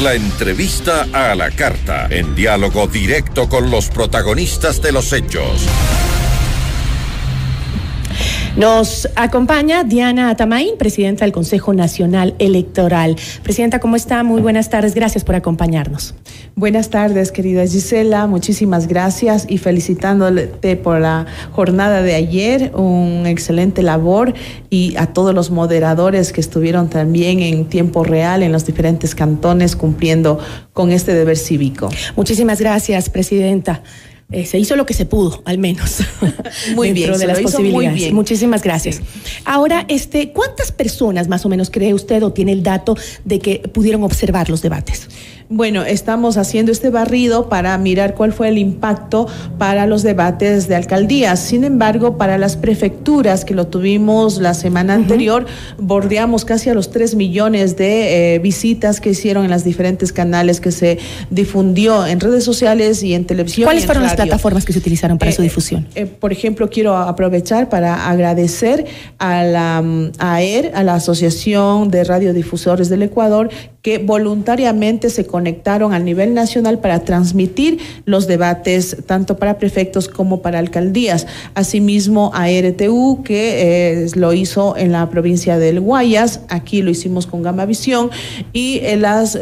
La entrevista a la carta, en diálogo directo con los protagonistas de los hechos. Nos acompaña Diana Atamaín, presidenta del Consejo Nacional Electoral. Presidenta, ¿cómo está? Muy buenas tardes, gracias por acompañarnos. Buenas tardes, querida Gisela, muchísimas gracias y felicitándote por la jornada de ayer, una excelente labor, y a todos los moderadores que estuvieron también en tiempo real en los diferentes cantones cumpliendo con este deber cívico. Muchísimas gracias, presidenta. Se hizo lo que se pudo, al menos. Muy bien, dentro de las posibilidades. Muy bien. Muchísimas gracias. Sí. Ahora, ¿cuántas personas más o menos cree usted o tiene el dato de que pudieron observar los debates? Bueno, estamos haciendo este barrido para mirar cuál fue el impacto para los debates de alcaldías. Sin embargo, para las prefecturas, que lo tuvimos la semana anterior, bordeamos casi a los 3 millones de visitas que hicieron en las diferentes canales que se difundió en redes sociales y en televisión. ¿Cuáles fueron las plataformas que se utilizaron para su difusión? Por ejemplo, quiero aprovechar para agradecer a la AER, a la Asociación de Radiodifusores del Ecuador, que voluntariamente se conectaron a nivel nacional para transmitir los debates tanto para prefectos como para alcaldías. Asimismo, a RTU, que lo hizo en la provincia del Guayas, aquí lo hicimos con Gamavisión, y en las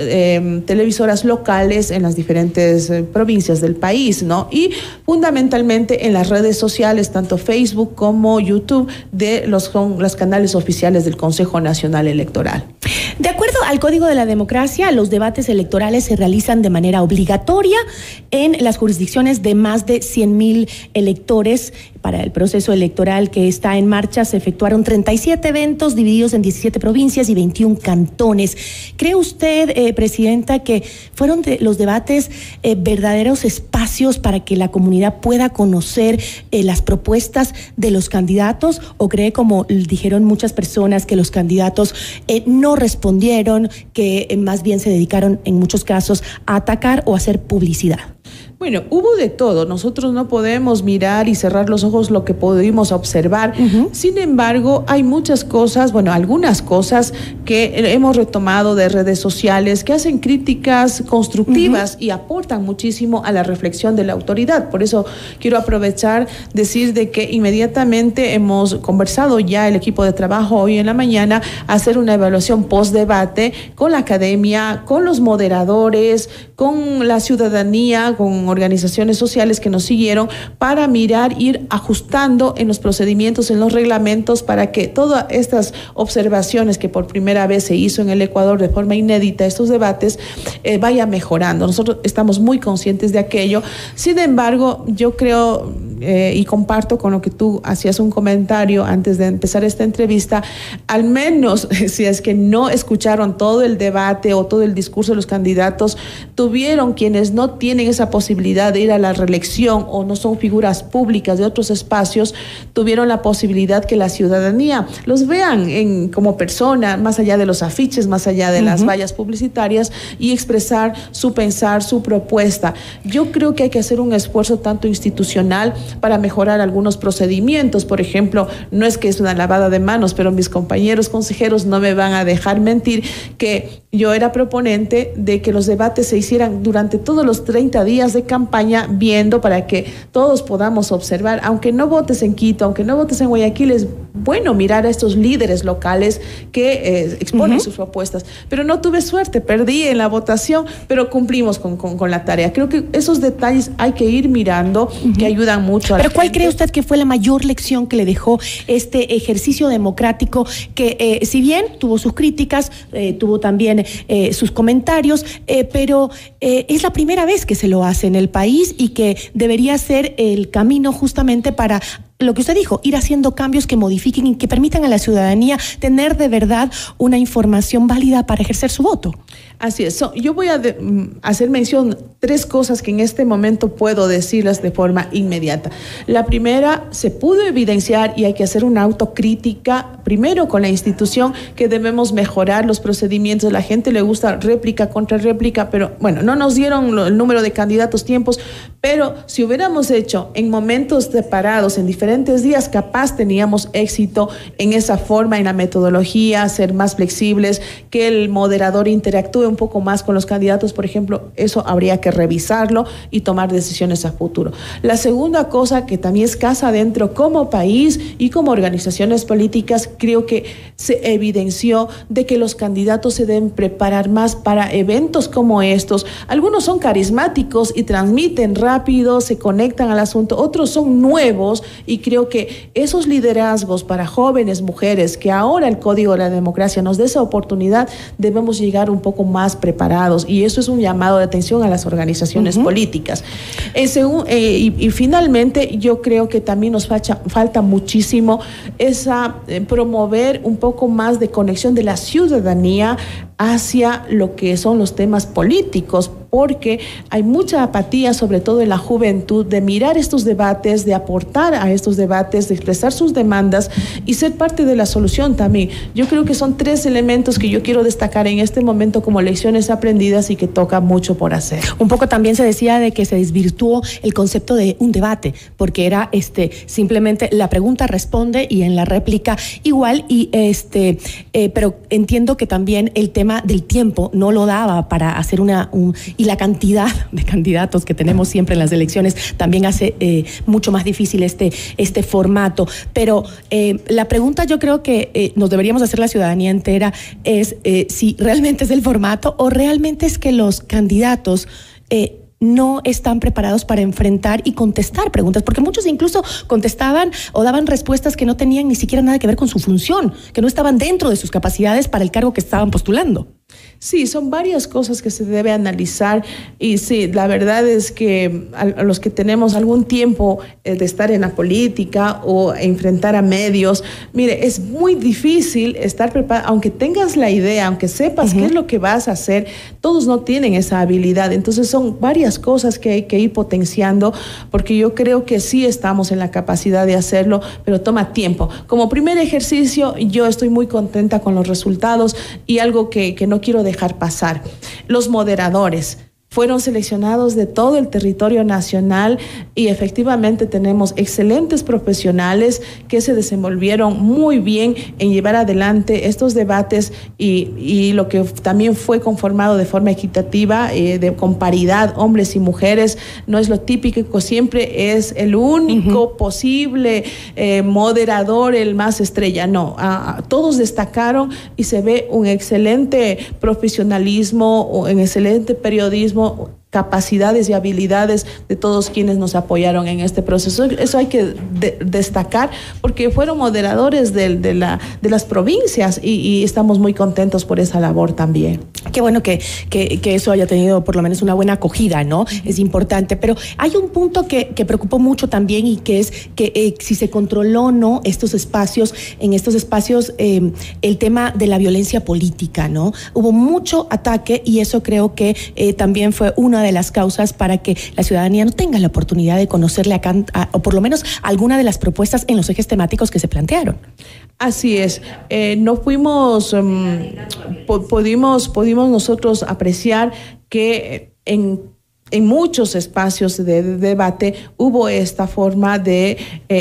televisoras locales en las diferentes provincias del país, ¿no? Y fundamentalmente en las redes sociales, tanto Facebook como YouTube, de los canales oficiales del Consejo Nacional Electoral. De acuerdo al Código de la Democracia, los debates electorales se realizan de manera obligatoria en las jurisdicciones de más de 100,000 electores. Para el proceso electoral que está en marcha se efectuaron 37 eventos divididos en 17 provincias y 21 cantones. ¿Cree usted, presidenta, que fueron los debates verdaderos espacios para que la comunidad pueda conocer las propuestas de los candidatos, o cree, como dijeron muchas personas, que los candidatos no respondieron, que más bien se dedicaron en muchos casos a atacar o a hacer publicidad? Bueno, hubo de todo. Nosotros no podemos mirar y cerrar los ojos lo que pudimos observar. Sin embargo, hay muchas cosas, bueno, algunas cosas que hemos retomado de redes sociales que hacen críticas constructivas y aportan muchísimo a la reflexión de la autoridad. Por eso quiero aprovechar, decir de que inmediatamente hemos conversado ya el equipo de trabajo hoy en la mañana, hacer una evaluación post-debate con la academia, con los moderadores, con la ciudadanía, con organizaciones sociales que nos siguieron, para mirar, ir ajustando en los procedimientos, en los reglamentos, para que todas estas observaciones que por primera vez se hizo en el Ecuador de forma inédita, estos debates, vaya mejorando. Nosotros estamos muy conscientes de aquello. Sin embargo, yo creo y comparto con lo que tú hacías un comentario antes de empezar esta entrevista, al menos si es que no escucharon todo el debate o todo el discurso de los candidatos, tuvieron, quienes no tienen esa posibilidad de ir a la reelección o no son figuras públicas de otros espacios, tuvieron la posibilidad que la ciudadanía los vean como persona, más allá de los afiches, más allá de las vallas publicitarias, y expresar su pensar, su propuesta. Yo creo que hay que hacer un esfuerzo tanto institucional para mejorar algunos procedimientos. Por ejemplo, no es que es una lavada de manos, pero mis compañeros consejeros no me van a dejar mentir que yo era proponente de que los debates se hicieran durante todos los 30 días de campaña, viendo para que todos podamos observar, aunque no votes en Quito, aunque no votes en Guayaquil, es bueno mirar a estos líderes locales que exponen sus propuestas. Pero no tuve suerte, perdí en la votación, pero cumplimos con la tarea. Creo que esos detalles hay que ir mirando, que ayudan mucho. ¿Pero cuál cree usted que fue la mayor lección que le dejó este ejercicio democrático que, si bien tuvo sus críticas, tuvo también sus comentarios, pero es la primera vez que se lo hace en el país y que debería ser el camino justamente para lo que usted dijo, ir haciendo cambios que modifiquen y que permitan a la ciudadanía tener de verdad una información válida para ejercer su voto? Así es. Yo voy a hacer mención 3 cosas que en este momento puedo decirlas de forma inmediata. La primera, se pudo evidenciar, y hay que hacer una autocrítica, primero con la institución, que debemos mejorar los procedimientos. A la gente le gusta réplica contra réplica, pero bueno, no nos dieron el número de candidatos, tiempos, pero si hubiéramos hecho en momentos separados, en diferentes diferentes días, capaz teníamos éxito en esa forma, en la metodología, ser más flexibles, que el moderador interactúe un poco más con los candidatos, por ejemplo, eso habría que revisarlo y tomar decisiones a futuro. La segunda cosa que también es casa adentro como país y como organizaciones políticas, creo que se evidenció de que los candidatos se deben preparar más para eventos como estos. Algunos son carismáticos y transmiten rápido, se conectan al asunto, otros son nuevos y creo que esos liderazgos para jóvenes, mujeres, que ahora el Código de la Democracia nos dé esa oportunidad, debemos llegar un poco más preparados y eso es un llamado de atención a las organizaciones políticas. Y finalmente yo creo que también nos falta muchísimo promover un poco más de conexión de la ciudadanía hacia lo que son los temas políticos, porque hay mucha apatía, sobre todo en la juventud, de mirar estos debates, de aportar a estos debates, de expresar sus demandas y ser parte de la solución también. Yo creo que son 3 elementos que yo quiero destacar en este momento como lecciones aprendidas y que toca mucho por hacer. Un poco también se decía de que se desvirtuó el concepto de un debate, porque era simplemente la pregunta responde y en la réplica igual, pero entiendo que también el tema del tiempo no lo daba para hacer y la cantidad de candidatos que tenemos siempre en las elecciones también hace mucho más difícil este formato. Pero la pregunta yo creo que nos deberíamos hacer la ciudadanía entera es si realmente es el formato o realmente es que los candidatos no están preparados para enfrentar y contestar preguntas, porque muchos incluso contestaban o daban respuestas que no tenían ni siquiera nada que ver con su función, que no estaban dentro de sus capacidades para el cargo que estaban postulando. Sí, son varias cosas que se debe analizar y sí, la verdad es que a los que tenemos algún tiempo de estar en la política o enfrentar a medios, mire, es muy difícil estar preparado, aunque tengas la idea, aunque sepas qué es lo que vas a hacer, todos no tienen esa habilidad, entonces son varias cosas que hay que ir potenciando, porque yo creo que sí estamos en la capacidad de hacerlo, pero toma tiempo. Como primer ejercicio, yo estoy muy contenta con los resultados y algo que no quiero dejar pasar. Los moderadores fueron seleccionados de todo el territorio nacional y efectivamente tenemos excelentes profesionales que se desenvolvieron muy bien en llevar adelante estos debates y lo que también fue conformado de forma equitativa, con paridad, hombres y mujeres. No es lo típico, siempre es el único posible moderador, el más estrella. No, todos destacaron y se ve un excelente profesionalismo, un excelente periodismo, capacidades y habilidades de todos quienes nos apoyaron en este proceso. Eso hay que destacar porque fueron moderadores de las provincias y estamos muy contentos por esa labor también. Qué bueno que eso haya tenido por lo menos una buena acogida, ¿no? Es importante, pero hay un punto que preocupó mucho también y que es que si se controló o no estos espacios, el tema de la violencia política, ¿no? Hubo mucho ataque y eso creo que también fue una de las causas para que la ciudadanía no tenga la oportunidad de conocerle o por lo menos alguna de las propuestas en los ejes temáticos que se plantearon. Así es, no fuimos, pudimos nosotros apreciar que en muchos espacios de debate hubo esta forma de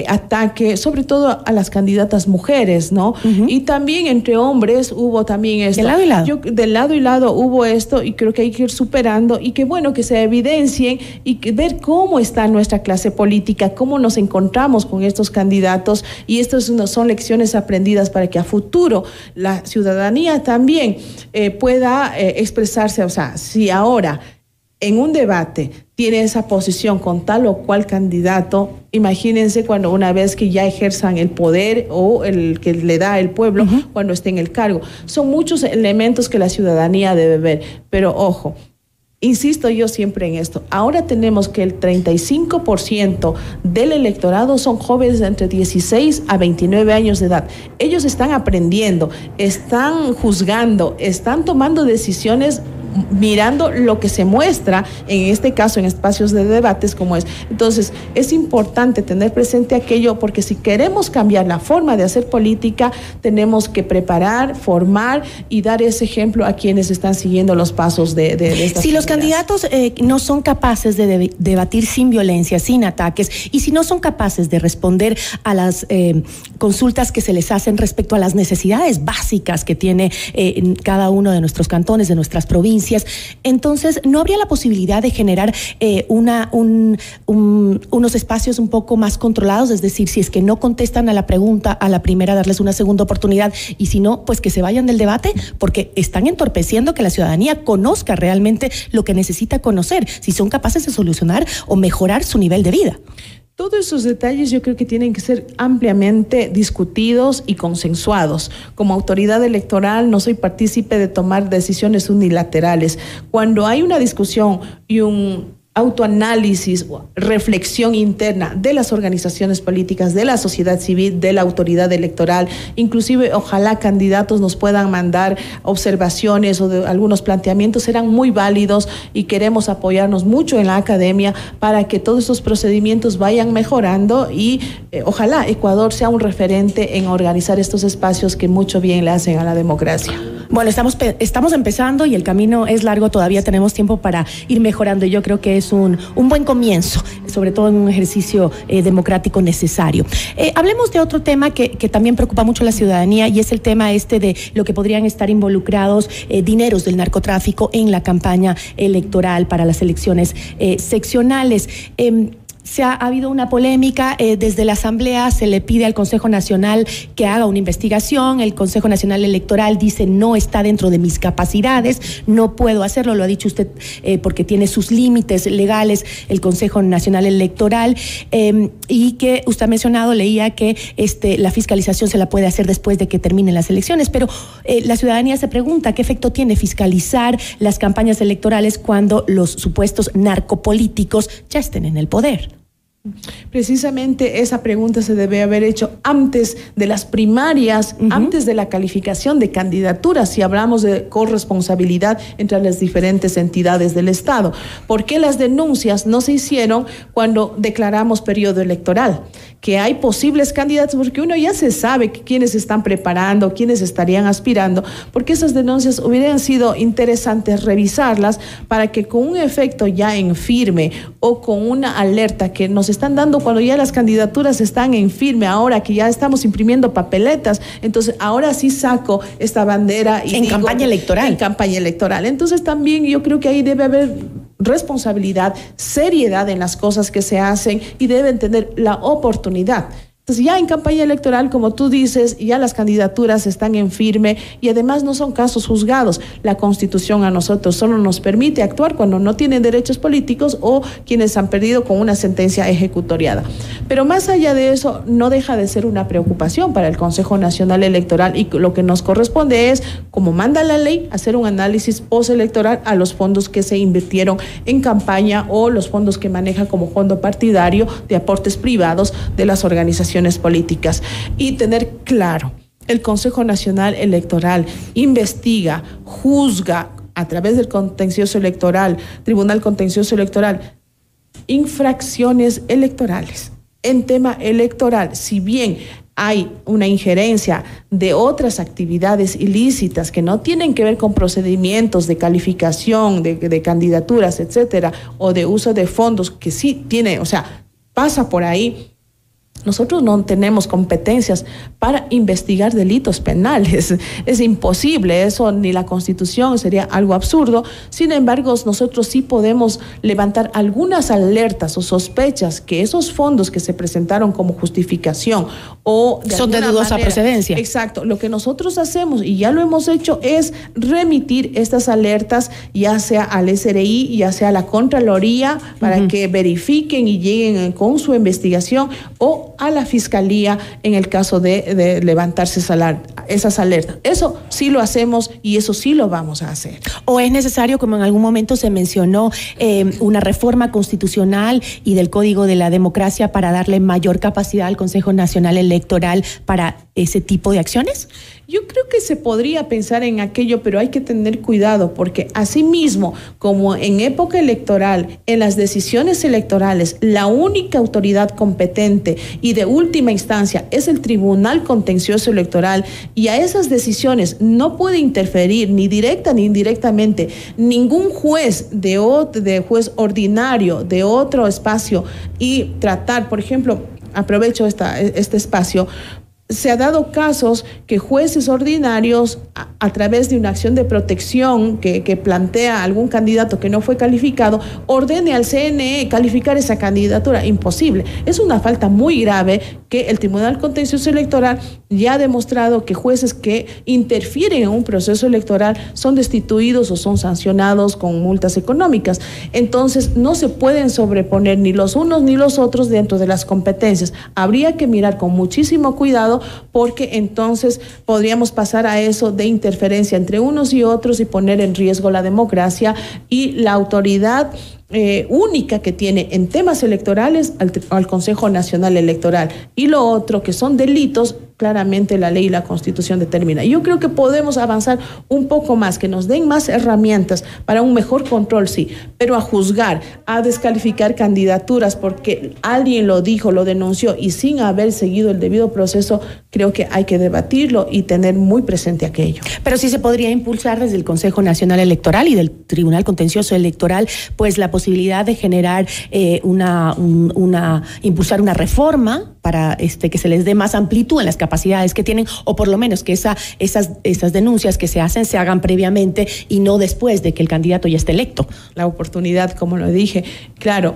ataque, sobre todo a las candidatas mujeres, ¿no? Y también entre hombres hubo también esto. De lado y lado. De lado y lado hubo esto y creo que hay que ir superando y que bueno que se evidencien y que ver cómo está nuestra clase política, cómo nos encontramos con estos candidatos y estas son lecciones aprendidas para que a futuro la ciudadanía también pueda expresarse. O sea, si ahora en un debate tiene esa posición con tal o cual candidato, imagínense cuando una vez que ya ejerzan el poder o el que le da el pueblo cuando esté en el cargo. Son muchos elementos que la ciudadanía debe ver, pero ojo, insisto yo siempre en esto, ahora tenemos que el 35% del electorado son jóvenes de entre 16 a 29 años de edad. Ellos están aprendiendo, están juzgando, están tomando decisiones mirando lo que se muestra, en este caso, en espacios de debates como es. Entonces, es importante tener presente aquello, porque si queremos cambiar la forma de hacer política, tenemos que preparar, formar y dar ese ejemplo a quienes están siguiendo los pasos de estas Si los candidatos no son capaces de debatir sin violencia, sin ataques, y si no son capaces de responder a las consultas que se les hacen respecto a las necesidades básicas que tiene cada uno de nuestros cantones, de nuestras provincias, entonces no habría la posibilidad de generar unos espacios un poco más controlados, es decir, si es que no contestan a la pregunta, a la primera darles una segunda oportunidad, y si no, pues que se vayan del debate, porque están entorpeciendo que la ciudadanía conozca realmente lo que necesita conocer, si son capaces de solucionar o mejorar su nivel de vida. Todos esos detalles yo creo que tienen que ser ampliamente discutidos y consensuados. Como autoridad electoral no soy partícipe de tomar decisiones unilaterales. Cuando hay una discusión y un autoanálisis, reflexión interna de las organizaciones políticas, de la sociedad civil, de la autoridad electoral, inclusive ojalá candidatos nos puedan mandar observaciones o de algunos planteamientos, serán muy válidos y queremos apoyarnos mucho en la academia para que todos estos procedimientos vayan mejorando y ojalá Ecuador sea un referente en organizar estos espacios que mucho bien le hacen a la democracia. Bueno, estamos empezando y el camino es largo, todavía tenemos tiempo para ir mejorando y yo creo que es un buen comienzo, sobre todo en un ejercicio democrático necesario. Hablemos de otro tema que también preocupa mucho a la ciudadanía y es el tema de lo que podrían estar involucrados dineros del narcotráfico en la campaña electoral para las elecciones seccionales. Ha habido una polémica, desde la Asamblea se le pide al Consejo Nacional que haga una investigación, el Consejo Nacional Electoral dice no está dentro de mis capacidades, no puedo hacerlo, lo ha dicho usted porque tiene sus límites legales el Consejo Nacional Electoral y que usted ha mencionado, leía que la fiscalización se la puede hacer después de que terminen las elecciones, pero la ciudadanía se pregunta qué efecto tiene fiscalizar las campañas electorales cuando los supuestos narcopolíticos ya estén en el poder. Precisamente esa pregunta se debe haber hecho antes de las primarias, antes de la calificación de candidaturas, si hablamos de corresponsabilidad entre las diferentes entidades del Estado. ¿Por qué las denuncias no se hicieron cuando declaramos periodo electoral? Que hay posibles candidatos, porque uno ya se sabe quiénes están preparando, quiénes estarían aspirando, porque esas denuncias hubieran sido interesantes revisarlas para que con un efecto ya en firme o con una alerta que nos están dando cuando ya las candidaturas están en firme, ahora que ya estamos imprimiendo papeletas, entonces ahora sí saco esta bandera. Y en campaña electoral. En campaña electoral. Entonces también yo creo que ahí debe haber responsabilidad, seriedad en las cosas que se hacen y deben tener la oportunidad. Entonces ya en campaña electoral, como tú dices, ya las candidaturas están en firme y además no son casos juzgados. La Constitución a nosotros solo nos permite actuar cuando no tienen derechos políticos o quienes han perdido con una sentencia ejecutoriada. Pero más allá de eso, no deja de ser una preocupación para el Consejo Nacional Electoral y lo que nos corresponde es, como manda la ley, hacer un análisis postelectoral a los fondos que se invirtieron en campaña o los fondos que maneja como fondo partidario de aportes privados de las organizaciones políticas y tener claro, el Consejo Nacional Electoral investiga, juzga a través del contencioso electoral, Tribunal Contencioso Electoral, infracciones electorales. En tema electoral, si bien hay una injerencia de otras actividades ilícitas que no tienen que ver con procedimientos de calificación de candidaturas, etcétera, o de uso de fondos que sí tiene, o sea, pasa por ahí. Nosotros no tenemos competencias para investigar delitos penales. Es imposible, eso ni la Constitución, sería algo absurdo. Sin embargo, nosotros sí podemos levantar algunas alertas o sospechas que esos fondos que se presentaron como justificación o son de dudosa procedencia. Exacto. Lo que nosotros hacemos, y ya lo hemos hecho, es remitir estas alertas, ya sea al SRI, ya sea a la Contraloría, para que verifiquen y lleguen con su investigación, o a la Fiscalía en el caso de levantarse esas alertas. Eso sí lo hacemos y eso sí lo vamos a hacer. ¿O es necesario, como en algún momento se mencionó, una reforma constitucional y del Código de la Democracia para darle mayor capacidad al Consejo Nacional Electoral para ese tipo de acciones? Yo creo que se podría pensar en aquello, pero hay que tener cuidado, porque asimismo, como en época electoral, en las decisiones electorales, la única autoridad competente y de última instancia es el Tribunal Contencioso Electoral, y a esas decisiones no puede interferir ni directa ni indirectamente ningún juez de juez ordinario de otro espacio, y tratar, por ejemplo, aprovecho este espacio. Se ha dado casos que jueces ordinarios, a través de una acción de protección que plantea algún candidato que no fue calificado, ordene al CNE calificar esa candidatura. Imposible. Es una falta muy grave que el Tribunal Contencioso Electoral ya ha demostrado que jueces que interfieren en un proceso electoral son destituidos o son sancionados con multas económicas. Entonces, no se pueden sobreponer ni los unos ni los otros dentro de las competencias. Habría que mirar con muchísimo cuidado, porque entonces podríamos pasar a eso de interferencia entre unos y otros y poner en riesgo la democracia y la autoridad única que tiene en temas electorales al Consejo Nacional Electoral. Y lo otro, que son delitos, claramente la ley y la Constitución determina. Yo creo que podemos avanzar un poco más, que nos den más herramientas para un mejor control, sí, pero a juzgar, a descalificar candidaturas porque alguien lo dijo, lo denunció y sin haber seguido el debido proceso, creo que hay que debatirlo y tener muy presente aquello. Pero sí se podría impulsar desde el Consejo Nacional Electoral y del Tribunal Contencioso Electoral, pues la posibilidad de generar impulsar una reforma para que se les dé más amplitud en las capacidades que tienen, o por lo menos que esas denuncias que se hacen se hagan previamente y no después de que el candidato ya esté electo. La oportunidad, como lo dije, claro,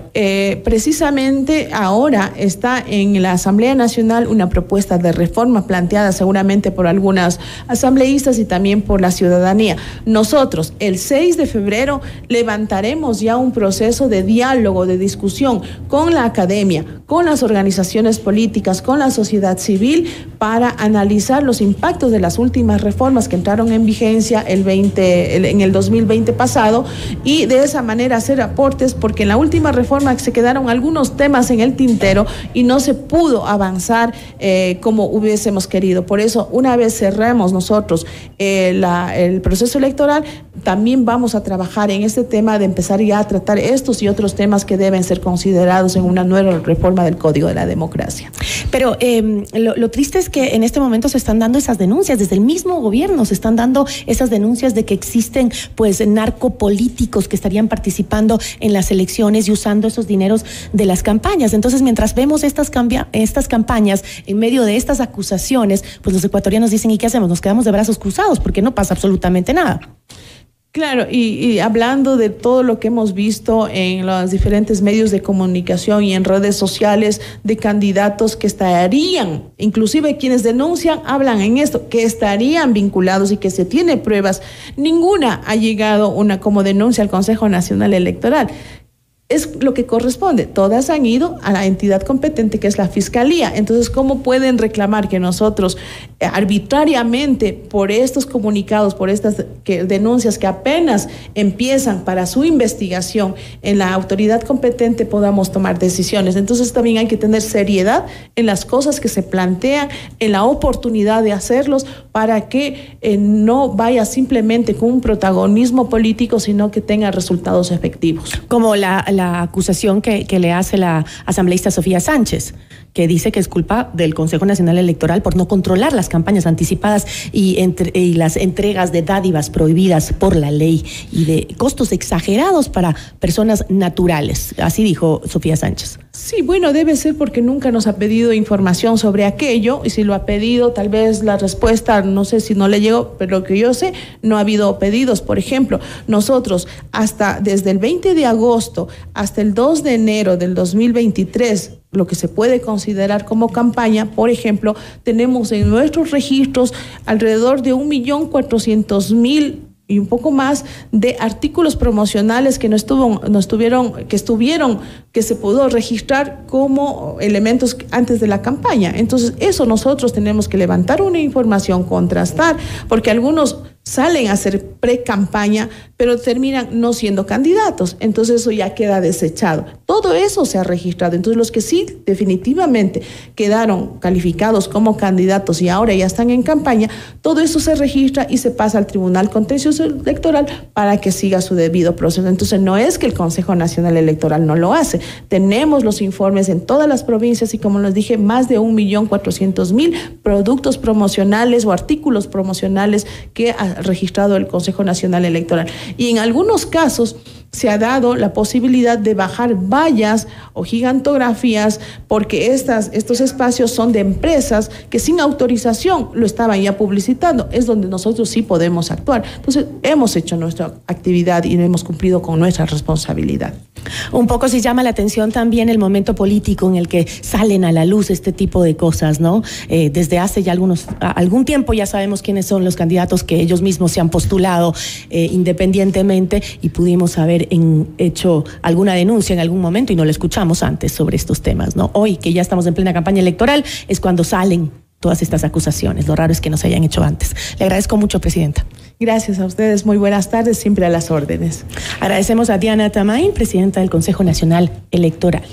precisamente ahora está en la Asamblea Nacional una propuesta de reforma planteada seguramente por algunas asambleístas y también por la ciudadanía. Nosotros, el 6 de febrero, levantaremos ya un proceso de diálogo, de discusión con la academia, con las organizaciones políticas, con la sociedad civil, para analizar los impactos de las últimas reformas que entraron en vigencia en el 2020 pasado, y de esa manera hacer aportes, porque en la última reforma se quedaron algunos temas en el tintero y no se pudo avanzar como hubiésemos querido. Por eso, una vez cerremos nosotros el proceso electoral, también vamos a trabajar en este tema de empezar ya a tratar estos y otros temas que deben ser considerados en una nueva reforma del Código de la Democracia. Pero lo triste es que en este momento se están dando esas denuncias, desde el mismo gobierno se están dando esas denuncias de que existen pues narcopolíticos que estarían participando en las elecciones y usando esos dineros de las campañas. Entonces, mientras vemos estas campañas en medio de estas acusaciones, pues los ecuatorianos dicen, ¿y qué hacemos? Nos quedamos de brazos cruzados porque no pasa absolutamente nada. Claro, y hablando de todo lo que hemos visto en los diferentes medios de comunicación y en redes sociales de candidatos que estarían, inclusive quienes denuncian, hablan en esto, que estarían vinculados y que se tiene pruebas, ninguna ha llegado como denuncia al Consejo Nacional Electoral. Es lo que corresponde. Todas han ido a la entidad competente, que es la Fiscalía. Entonces, ¿cómo pueden reclamar que nosotros arbitrariamente, por estos comunicados, por estas denuncias que apenas empiezan para su investigación en la autoridad competente, podamos tomar decisiones? Entonces, también hay que tener seriedad en las cosas que se plantean, en la oportunidad de hacerlos, para que no vaya simplemente con un protagonismo político, sino que tenga resultados efectivos. Como la acusación que le hace la asambleísta Sofía Sánchez, que dice que es culpa del Consejo Nacional Electoral por no controlar las campañas anticipadas y las entregas de dádivas prohibidas por la ley y de costos exagerados para personas naturales. Así dijo Sofía Sánchez. Sí, bueno, debe ser porque nunca nos ha pedido información sobre aquello, y si lo ha pedido, tal vez la respuesta, no sé si no le llegó, pero lo que yo sé, no ha habido pedidos. Por ejemplo, nosotros desde el 20 de agosto hasta el 2 de enero del 2023, lo que se puede considerar como campaña, por ejemplo, tenemos en nuestros registros alrededor de 1.400.000 y un poco más de artículos promocionales que que se pudo registrar como elementos antes de la campaña. Entonces, eso nosotros tenemos que levantar una información, contrastar, porque algunos salen a hacer pre-campaña, pero terminan no siendo candidatos. Entonces eso ya queda desechado. Todo eso se ha registrado. Entonces los que sí definitivamente quedaron calificados como candidatos y ahora ya están en campaña, todo eso se registra y se pasa al Tribunal Contencioso Electoral para que siga su debido proceso. Entonces no es que el Consejo Nacional Electoral no lo hace. Tenemos los informes en todas las provincias y, como les dije, más de 1.400.000 productos promocionales o artículos promocionales que ha registrado el Consejo Nacional Electoral. Y en algunos casos se ha dado la posibilidad de bajar vallas o gigantografías porque estos espacios son de empresas que sin autorización lo estaban ya publicitando. Es donde nosotros sí podemos actuar. Entonces hemos hecho nuestra actividad y hemos cumplido con nuestra responsabilidad. Un poco sí llama la atención también el momento político en el que salen a la luz este tipo de cosas, ¿no? Desde hace ya algún tiempo ya sabemos quiénes son los candidatos que ellos mismos se han postulado independientemente, y pudimos haber hecho alguna denuncia en algún momento y no lo escuchamos antes sobre estos temas, ¿no? Hoy, que ya estamos en plena campaña electoral, es cuando salen todas estas acusaciones. Lo raro es que no se hayan hecho antes. Le agradezco mucho, Presidenta. Gracias a ustedes. Muy buenas tardes, siempre a las órdenes. Agradecemos a Diana Tamain, Presidenta del Consejo Nacional Electoral.